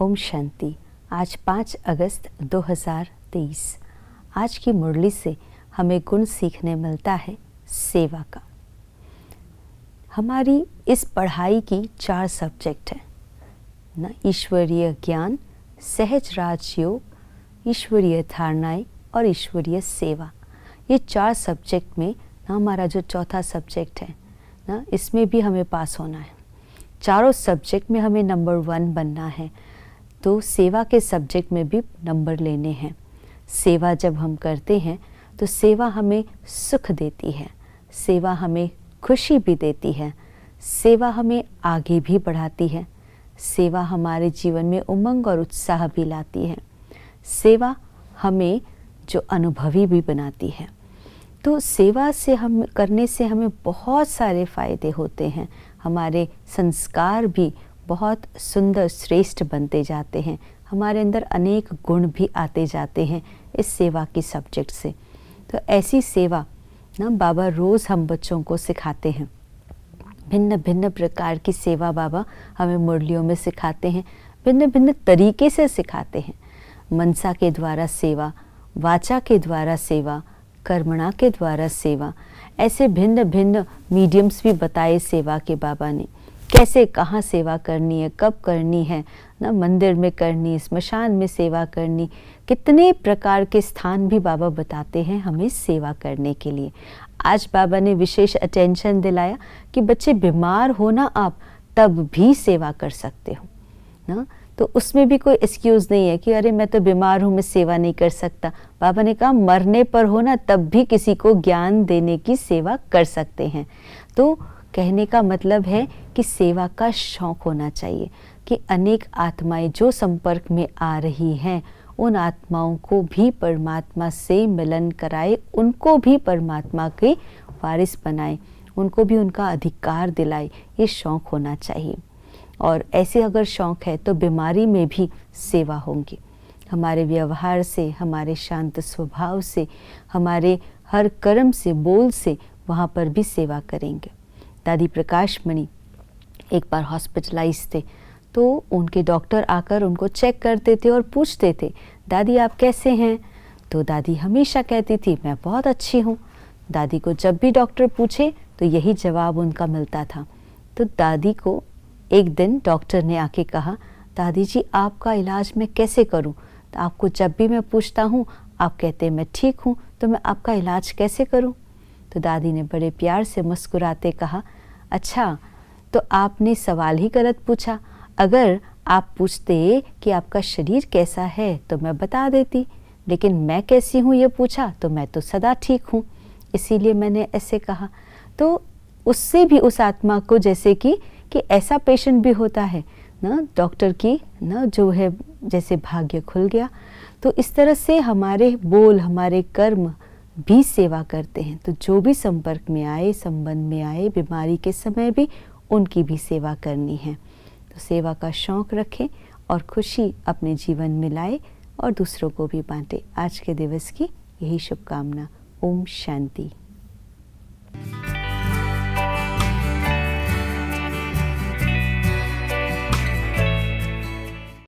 ओम शांति। आज 5 अगस्त 2023। आज की मुरली से हमें गुण सीखने मिलता है सेवा का। हमारी इस पढ़ाई की 4 सब्जेक्ट हैं ना, ईश्वरीय ज्ञान, सहज राजयोग, ईश्वरीय धारणाएं और ईश्वरीय सेवा। ये 4 सब्जेक्ट में ना हमारा जो चौथा सब्जेक्ट है ना, इसमें भी हमें पास होना है। चारों सब्जेक्ट में हमें नंबर 1 बनना है, तो सेवा के सब्जेक्ट में भी नंबर लेने हैं। सेवा जब हम करते हैं तो सेवा हमें सुख देती है, सेवा हमें खुशी भी देती है, सेवा हमें आगे भी बढ़ाती है, सेवा हमारे जीवन में उमंग और उत्साह भी लाती है, सेवा हमें जो अनुभवी भी बनाती है। तो सेवा से हम करने से हमें बहुत सारे फ़ायदे होते हैं। हमारे संस्कार भी बहुत सुंदर श्रेष्ठ बनते जाते हैं, हमारे अंदर अनेक गुण भी आते जाते हैं इस सेवा की सब्जेक्ट से। तो ऐसी सेवा ना बाबा रोज़ हम बच्चों को सिखाते हैं। भिन्न भिन्न प्रकार की सेवा बाबा हमें मुरलियों में सिखाते हैं, भिन्न भिन्न तरीके से सिखाते हैं। मनसा के द्वारा सेवा, वाचा के द्वारा सेवा, कर्मणा के द्वारा सेवा, ऐसे भिन्न भिन्न मीडियम्स भी बताए सेवा के बाबा ने। कैसे कहाँ सेवा करनी है, कब करनी है ना, मंदिर में करनी, स्मशान में सेवा करनी, कितने प्रकार के स्थान भी बाबा बताते हैं हमें सेवा करने के लिए। आज बाबा ने विशेष अटेंशन दिलाया कि बच्चे बीमार हो ना आप तब भी सेवा कर सकते हो ना, तो उसमें भी कोई एक्सक्यूज़ नहीं है कि अरे मैं तो बीमार हूँ, मैं सेवा नहीं कर सकता। बाबा ने कहा मरने पर हो ना तब भी किसी को ज्ञान देने की सेवा कर सकते हैं। तो कहने का मतलब है कि सेवा का शौक़ होना चाहिए कि अनेक आत्माएं जो संपर्क में आ रही हैं उन आत्माओं को भी परमात्मा से मिलन कराए, उनको भी परमात्मा के वारिस बनाए, उनको भी उनका अधिकार दिलाए। ये शौक़ होना चाहिए। और ऐसे अगर शौक़ है तो बीमारी में भी सेवा होंगी। हमारे व्यवहार से, हमारे शांत स्वभाव से, हमारे हर कर्म से, बोल से वहाँ पर भी सेवा करेंगे। दादी प्रकाश मणि एक बार हॉस्पिटलाइज थे, तो उनके डॉक्टर आकर उनको चेक करते थे और पूछते थे दादी आप कैसे हैं। तो दादी हमेशा कहती थी मैं बहुत अच्छी हूँ। दादी को जब भी डॉक्टर पूछे तो यही जवाब उनका मिलता था। तो दादी को एक दिन डॉक्टर ने आके कहा दादी जी आपका इलाज मैं कैसे करूं? तो आपको जब भी मैं पूछता हूं आप कहते हैं मैं ठीक हूं, तो मैं आपका इलाज कैसे करूं? तो दादी ने बड़े प्यार से मुस्कुराते कहा अच्छा तो आपने सवाल ही गलत पूछा। अगर आप पूछते कि आपका शरीर कैसा है तो मैं बता देती, लेकिन मैं कैसी हूँ ये पूछा तो मैं तो सदा ठीक हूँ, इसीलिए मैंने ऐसे कहा। तो उससे भी उस आत्मा को जैसे कि ऐसा पेशेंट भी होता है ना, डॉक्टर की ना जो है जैसे भाग्य खुल गया। तो इस तरह से हमारे बोल, हमारे कर्म भी सेवा करते हैं। तो जो भी संपर्क में आए, संबंध में आए, बीमारी के समय भी उनकी भी सेवा करनी है। तो सेवा का शौक़ रखें और खुशी अपने जीवन में लाए और दूसरों को भी बांटे। आज के दिवस की यही शुभकामना। ओम शांति।